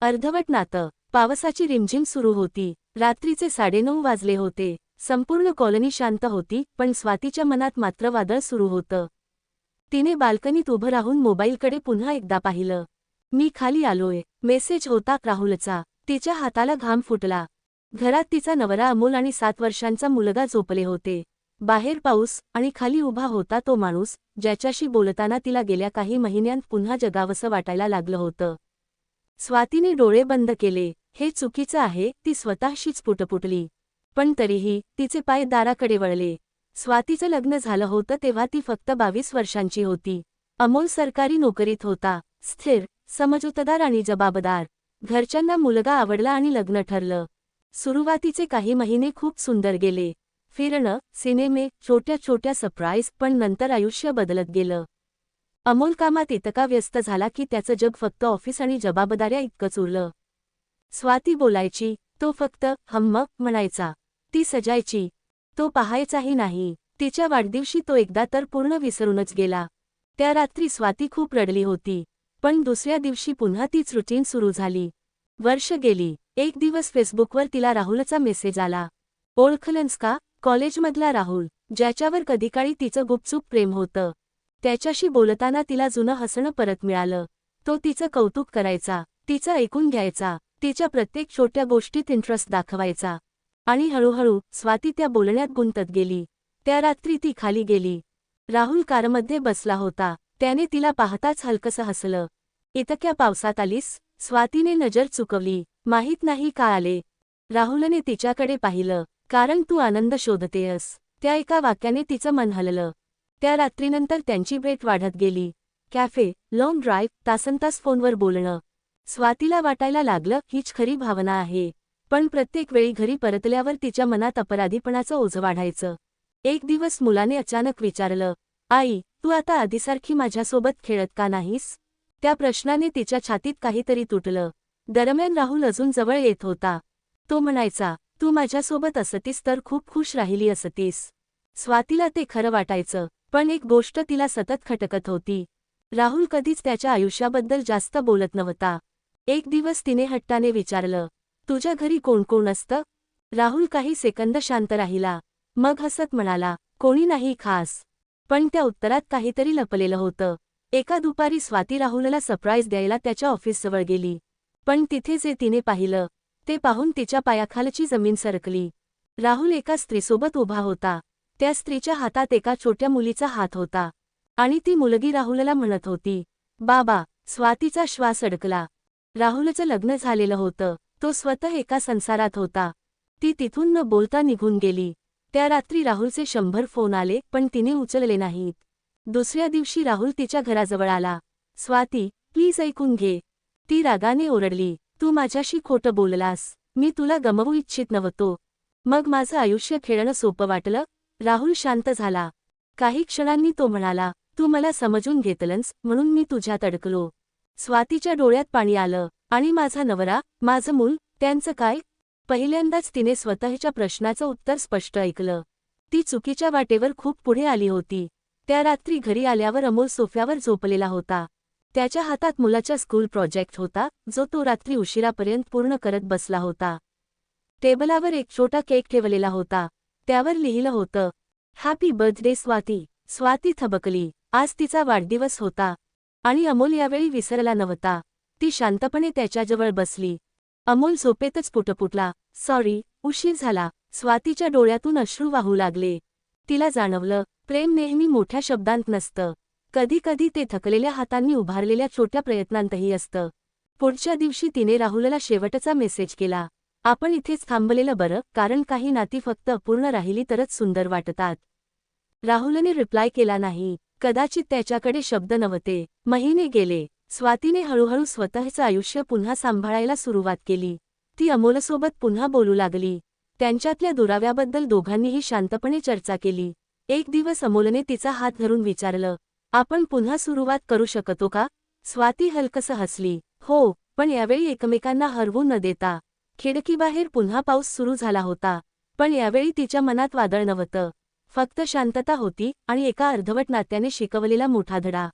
अर्धवट नातं. पावसाची रिमझिम सुरू होती. रात्रीचे 9:30 वाजले होते. संपूर्ण कॉलनी शांत होती, पण स्वातीच्या मनात मात्र वादळ सुरू होतं. तिने बाल्कनीत उभं राहून मोबाईलकडे पुन्हा एकदा पाहिलं. मी खाली आलोय. मेसेज होता राहुलचा. तिच्या हाताला घाम फुटला. घरात तिचा नवरा अमोल आणि 7 वर्षांचा मुलगा झोपले होते. बाहेर पाऊस, आणि खाली उभा होता तो माणूस, ज्याच्याशी बोलताना तिला गेल्या काही महिन्यांत पुन्हा जगावंसं वाटायला लागलं होतं. स्वातीने डोळे बंद केले. हे चुकीचं आहे, ती स्वतःशीच पुटपुटली. पण तरीही तिचे पाय दाराकडे वळले. स्वातीचं लग्न झालं होतं तेव्हा ती फक्त 22 वर्षांची होती. अमोल सरकारी नोकरीत होता. स्थिर, समजूतदार आणि जबाबदार. घरच्यांना मुलगा आवडला आणि लग्न ठरलं. सुरुवातीचे काही महिने खूप सुंदर गेले. फिरणं, सिनेमे, छोट्या छोट्या सरप्राईज, पण नंतर आयुष्य बदलत गेलं. अमोल कामात इतका व्यस्त झाला की त्याचं जग फक्त ऑफिस आणि जबाबदाऱ्या इतकंच उरलं. स्वाती बोलायची, तो फक्त हम्म म्हणायचा. ती सजायची, तो पाहायचाही नाही. तिच्या वाढदिवशी तो एकदा तर पूर्ण विसरूनच गेला. त्या रात्री स्वाती खूप रडली होती. पण दुसऱ्या दिवशी पुन्हा तीच रुटीन सुरू झाली. वर्ष गेली. एक दिवस फेसबुकवर तिला राहुलचा मेसेज आला. ओळखलंस का? कॉलेजमधला राहुल, ज्याच्यावर कधीकाळी तिचं गुपचूप प्रेम होतं. त्याच्याशी बोलताना तिला जुनं हसणं परत मिळालं. तो तिचं कौतुक करायचा, तिचं ऐकून घ्यायचा, तिच्या प्रत्येक छोट्या गोष्टीत इंटरेस्ट दाखवायचा. आणि हळूहळू स्वाती त्या बोलण्यात गुंतत गेली. त्या रात्री ती खाली गेली. राहुल कारमध्ये बसला होता. त्याने तिला पाहताच हलकसं हसलं. इतक्या पावसात आलीस? स्वातीने नजर चुकवली. माहीत नाही का आले. राहुलने तिच्याकडे पाहिलं. कारण तू आनंद शोधतेयस. त्या एका वाक्याने तिचं मन हललं. त्या रात्रीनंतर त्यांची भेट वाढत गेली. कॅफे, लॉंग ड्राईव्ह, तासनतास फोनवर बोलणं. स्वातीला वाटायला लागलं हीच खरी भावना आहे. पण प्रत्येक वेळी घरी परतल्यावर तिच्या मनात अपराधीपणाचं ओझं वाढायचं. एक दिवस मुलाने अचानक विचारलं, आई, तू आता आधीसारखी माझ्यासोबत खेळत का नाहीस? त्या प्रश्नाने तिच्या छातीत काहीतरी तुटलं. दरम्यान राहुल अजून जवळ येत होता. तो म्हणायचा, तू माझ्यासोबत असतीस तर खूप खुश राहिली असतीस. स्वातीला ते खरं वाटायचं, पण एक गोष्ट तिला सतत खटकत होती. राहुल कधीच त्याच्या आयुष्याबद्दल जास्त बोलत नव्हता. एक दिवस तिने हट्टाने विचारलं, तुझ्या घरी कोण कोण असतं? राहुल काही सेकंद शांत राहिला. मग हसत म्हणाला, कोणी नाही खास. पण त्या उत्तरात काहीतरी लपलेलं होतं. एका दुपारी स्वाती राहुलला सरप्राईज द्यायला त्याच्या ऑफिसजवळ गेली. पण तिथे जे तिने पाहिलं, ते पाहून तिच्या पायाखालची जमीन सरकली. राहुल एका स्त्रीसोबत उभा होता. त्या स्त्रीच्या हातात एका छोट्या मुलीचा हात होता. आणि ती मुलगी राहुलला म्हणत होती, बाबा. स्वातीचा श्वास अडकला. राहुलचं लग्न झालेलं होतं. तो स्वतः एका संसारात होता. ती तिथून न बोलता निघून गेली. त्या रात्री राहुलचे 100 फोन आले, पण तिने उचलले नाहीत. दुसऱ्या दिवशी राहुल तिच्या घराजवळ आला. स्वाती, प्लीज ऐकून घे. ती रागाने ओरडली, तू माझ्याशी खोटं बोललास. मी तुला गमवू इच्छित नव्हतो. मग माझं आयुष्य खेळणं सोपं वाटलं? राहुल शांत झाला. काही क्षणांनी तो म्हणाला, तू मला समजून घेतलंस म्हणून मी तुझ्यात अडकलो. स्वातीच्या डोळ्यात पाणी आलं. आणि माझा नवरा, माझं मूल, त्यांचं काय? पहिल्यांदाच तिने स्वतःच्या प्रश्नाचं उत्तर स्पष्ट ऐकलं. ती चुकीच्या वाटेवर खूप पुढे आली होती. त्या रात्री घरी आल्यावर अमोल सोफ्यावर झोपलेला होता. त्याच्या हातात मुलाचा स्कूल प्रोजेक्ट होता, जो तो रात्री उशिरापर्यंत पूर्ण करत बसला होता. टेबलावर एक छोटा केक ठेवलेला होता. त्यावर लिहिलं होतं, हॅपी बर्थडे स्वाती. स्वाती थबकली. आज तिचा वाढदिवस होता. आणि अमोल यावेळी विसरला नव्हता. ती शांतपणे त्याच्याजवळ बसली. अमोल झोपेतच पुटपुटला, सॉरी, उशीर झाला. स्वातीच्या डोळ्यातून अश्रू वाहू लागले. तिला जाणवलं, प्रेम नेहमी मोठ्या शब्दांत नसतं. कधी कधी ते थकलेल्या हातांनी उभारलेल्या छोट्या प्रयत्नांतही असतं. पुढच्या दिवशी तिने राहुलला शेवटचा मेसेज केला, आपण इथेच थांबलेलं बरं, कारण काही नाती फक्त अपूर्ण राहिली तरच सुंदर वाटतात. राहुलने रिप्लाय केला नाही. कदाचित त्याच्याकडे शब्द नव्हते. महिने गेले. स्वातीने हळूहळू स्वतःचं आयुष्य पुन्हा सांभाळायला सुरुवात केली. ती अमोलसोबत पुन्हा बोलू लागली. त्यांच्यातल्या दुराव्याबद्दल दोघांनीही शांतपणे चर्चा केली. एक दिवस अमोलने तिचा हात धरून विचारलं, आपण पुन्हा सुरुवात करू शकतो का? स्वाती हलकसं हसली, हो, पण यावेळी एकमेकांना हरवू न देता. खिडकीबाहेर पुन्हा पाऊस सुरू झाला होता. पण यावेळी तिच्या मनात वादळ नव्हतं. फक्त शांतता होती आणि एका अर्धवट नात्याने शिकवलेला मोठा धडा.